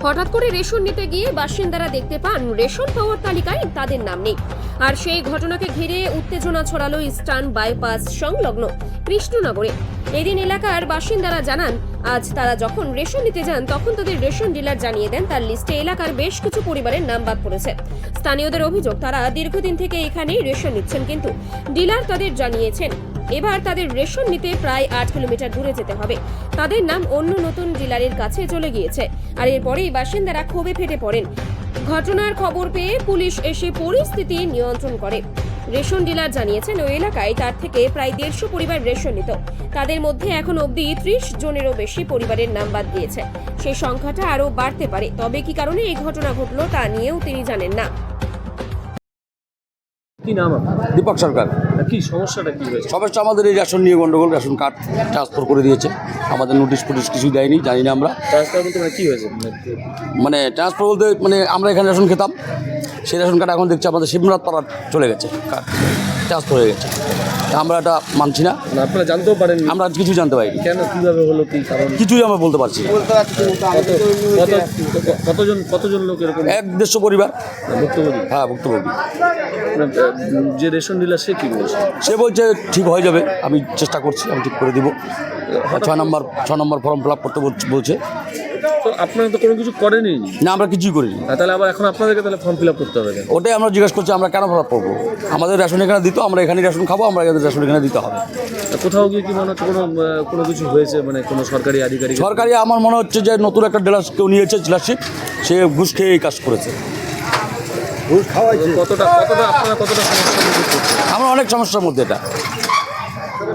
হঠাৎ করে রেশন নিতে গিয়ে বাসিন্দারা দেখতে পান রেশন পাওয়ার তালিকায় তাদের নাম নেই। আর সেই ঘটনাকে ঘিরে উত্তেজনা ছড়ালো ইস্টার্ন বাইপাস সংলগ্ন কৃষ্ণনগরে। এদিন এলাকার বাসিন্দারা জানান, আজ তারা যখন রেশন নিতে যান তখন তাদের রেশন ডিলার জানিয়ে দেন তার লিস্টে এলাকার বেশ কিছু পরিবারের নাম বাদ পড়েছে। স্থানীয়দের অভিযোগ, তারা দীর্ঘদিন থেকে এখানেই রেশন নিচ্ছেন, কিন্তু ডিলার তাদের জানিয়েছেন এবার তাদের রেশন নিতে প্রায় 8 কিলোমিটার দূরে যেতে হবে। তাদের নাম অন্য নতুন ডিলারের কাছে চলে গিয়েছে। আর এরপরেই বাসিন্দারা ক্ষোভে ফেটে পড়েন। ঘটনার খবর পেয়ে পুলিশ এসে পরিস্থিতি নিয়ন্ত্রণ করে। রেশন ডিলার জানিয়েছেন ওই এলাকায় তার থেকে প্রায় 150 পরিবার রেশন নিত। তাদের মধ্যে এখন অবধি 30 জনেরও বেশি পরিবারের নাম বাদ দিয়েছে। সেই সংখ্যাটা আরও বাড়তে পারে। তবে কি কারণে এই ঘটনা ঘটলো তা নিয়েও তিনি জানেন না। কি নাম আপনার? দীপক সরকার। কি সমস্যাটা কি হয়েছে? সমস্যা আমাদের এই রেশন নিয়ে গন্ডগোল। রেশন কার্ড ট্রান্সফার করে দিয়েছে, আমাদের নোটিশ ফোটিশ কিছুই দেয়নি, জানি না আমরা। ট্রান্সফার বলতে মানে কি হয়েছে? মানে ট্রান্সফার বলতে মানে আমরা এখানে রেশন খেতাম, সেই রেশন কার্ড এখন দেখছি আমাদের শিবনাথ পাড়া চলে গেছে, কার্ড ট্রান্সফার হয়ে গেছে। আমরা এটা মানছি না। আপনারা জানতেও পারেন? আমরা কিছু জানতে পারিনি। কেন, কিভাবে হলো, কি কারণ কিছুই আমরা বলতে পারছি না। কতজন লোক এরকম? 150 পরিবার ভুক্তভোগী? হ্যাঁ, ভুক্তভোগী। যে রেশন ডিলার সে কি বলছে? সে বলছে ঠিক হয়ে যাবে, আমি চেষ্টা করছি, আমি ঠিক করে দিব। 6 নম্বর ফর্ম ফিল আপ করতে বলছে। তো আপনারা তো কোনো কিছু করেনি? না, আমরা কিছুই করিনি। তাহলে আবার এখন আপনাদেরকে তাহলে ফর্ম ফিল আপ করতে হবে? ওটাই আমরা জিজ্ঞাসা করছি, আমরা কেন ফিল আপ করবো? আমাদের রেশন এখানে দিত, আমরা এখানে রেশন খাবো, আমরা এখানে রেশন এখানে দিতে হবে। কোথাও গিয়ে কি মনে হচ্ছে কোনো কিছু হয়েছে, মানে কোনো সরকারি আধিকারিক? সরকারি আমার মনে হচ্ছে যে নতুন একটা ডিলার কেউ নিয়েছে, ডিলারশিপ, সে ঘুষ খেয়ে এই কাজ করেছে। ঘুষ খাওয়াইছে? কতটা আপনারা কতটা সমস্যার মধ্যে পড়ছেন? আমরা অনেক সমস্যার মধ্যে। এটা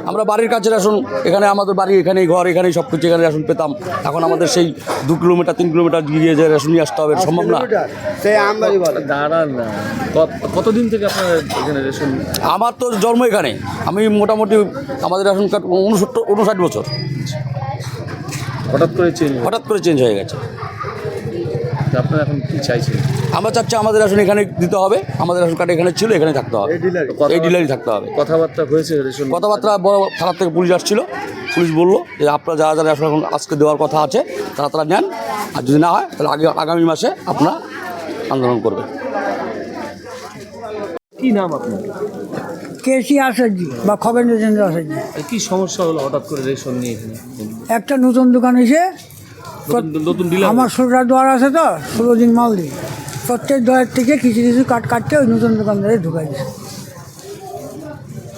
আমরা বাড়ির কাছে রেশন, এখানে আমাদের বাড়ি, এখানেই ঘর, এখানেই সব কিছু, এখানে রেশন পেতাম। এখন আমাদের সেই 2 কিলোমিটার 3 কিলোমিটার গিয়ে যে রেশন নিয়ে আসতে হবে, সম্ভব না। দাঁড়ান না, কতদিন থেকে আপনার এখানে রেশন? আমার তো জন্ম এখানে, আমি মোটামুটি আমাদের রেশন কার্ড 59 বছর। হঠাৎ করে চেঞ্জ হয়ে গেছে। আপনারা এখন কি চাইছেন? আমরা চাচ্ছি আমাদের রেশন এখানে দিতে হবে, আমাদের রেশন কার্ড এখানে ছিল, এখানে থাকতে হবে, এই ডিলারই থাকতে হবে। কথাবার্তা হয়েছে? রেশন কথাবার্তা বড় থানার থেকে পুলিশ আসছিল, পুলিশ বললো যে আপনারা যারা যারা রেশন এখন আজকে দেওয়ার কথা আছে তারা নেন, আর যদি না হয় তাহলে আগামী মাসে আপনারা আন্দোলন করবেন। কি নাম আপনার? কেসি আচার্য বা খগেন্দ্রচন্দ্র আচার্য। কি সমস্যা হলো হঠাৎ করে রেশন নিয়ে এখানে? একটা নতুন দোকান হয়েছে, নতুন ডিলার? আমার ছোটরা দোয়ার আছে তো, 16 দিন মাল দিই। প্রত্যেক দোয়ার থেকে কিছু কিছু কাটতে ওই নতুন দোকানদারে ঢুকাই দিচ্ছে।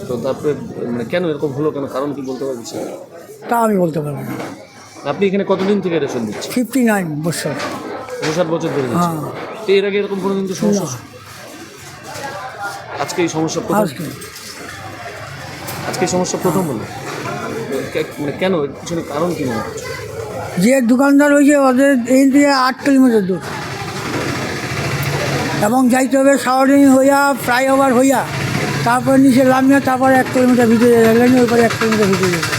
তো তারপরে মানে কেন এরকম হলো, কেন কারণ কি বলতে পারছি? তা আমি বলতে পারবো না। আপনি এখানে কতদিন থেকে রেশন দিচ্ছেন? 59 বছর। 59 বছর ধরে দিচ্ছেন? তো এর আগে এরকম কোনো কিন্তু সমস্যা? আজকে এই সমস্যা প্রথম? আজকে এই সমস্যা প্রথম হলো? মানে কেন, এর পিছনে কারণ কি মনে হচ্ছে? যে দোকানদার হয়েছে ওদের এই থেকে 8 কিলোমিটার দূর, এবং যাইতে হবে সারাদিন হইয়া, ফ্লাইওভার হইয়া, তারপর নিচে নামিয়া, তারপর 1 কিলোমিটার ভিতরে যাবেন, ওইপরে 1 কিলোমিটার ভিতরে যাবে।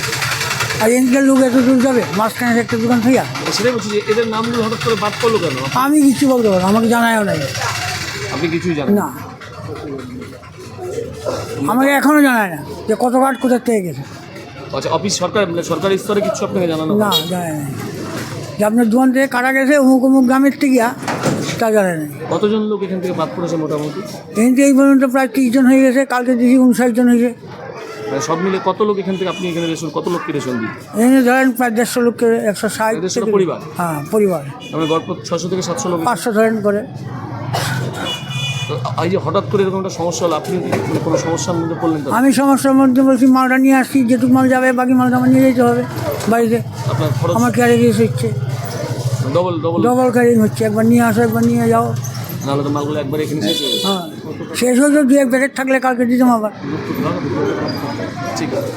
আর এনকের লোক এত দূর যাবে, মাঝখানে একটা দোকান হইয়া। সেটাই বলছি যে এদের নামগুলো হঠাৎ করে বাদ পড়লো কেন? আমি কিছু বলতে পারবো, আমাকে জানায়ও নাই। আপনি কিছুই জানেন না, আমাকে এখনও জানায় না যে কত কাঠ কোথার থেকে গেছে। আচ্ছা, অফিস সরকারি স্তরে কিছু আপনাকে জানানো? না, জানায় নাই যে আপনার দোকান থেকে কাটা গেছে অমুক অমুক গ্রামের থেকে, তা জানায় নাই। কতজন লোক এখান থেকে বাদ পড়েছে মোটামুটি? এখান থেকে এই পর্যন্ত প্রায় 30 জন হয়ে গেছে, কালকে দেখি 59 জন হয়েছে। মানে সব মিলে কত লোক এখান থেকে, আপনি এখানে রেশন কত লোককে রেশন দিন? এখানে ধরেন প্রায় 150 লোককে, 160 পরিবার? হ্যাঁ, পরিবার। মানে গল্প 600 থেকে 700 লোক? 500 ধরেন করে। তো এই যে হঠাৎ করে এরকম একটা সমস্যা হলো, আপনি কোনো সমস্যার মধ্যে পড়লেন? তো আমি সমস্যার মধ্যে বলছি, মালটা নিয়ে আসছি, যেটুকু মাল যাবে বাকি মালটা আমার নিয়ে যেতে হবে বাড়িতে। আপনার খরচ আমার ক্যারিং হচ্ছে, ডবল ক্যারিং হচ্ছে, একবার নিয়ে আসো একবার নিয়ে যাও। নাহলে তো মালগুলো একবার এখানে শেষ হয়ে যাবে। হ্যাঁ, শেষ হয়ে যাবে। 2-1 প্যাকেট থাকলে কালকে দিতাম আবার। ঠিক আছে।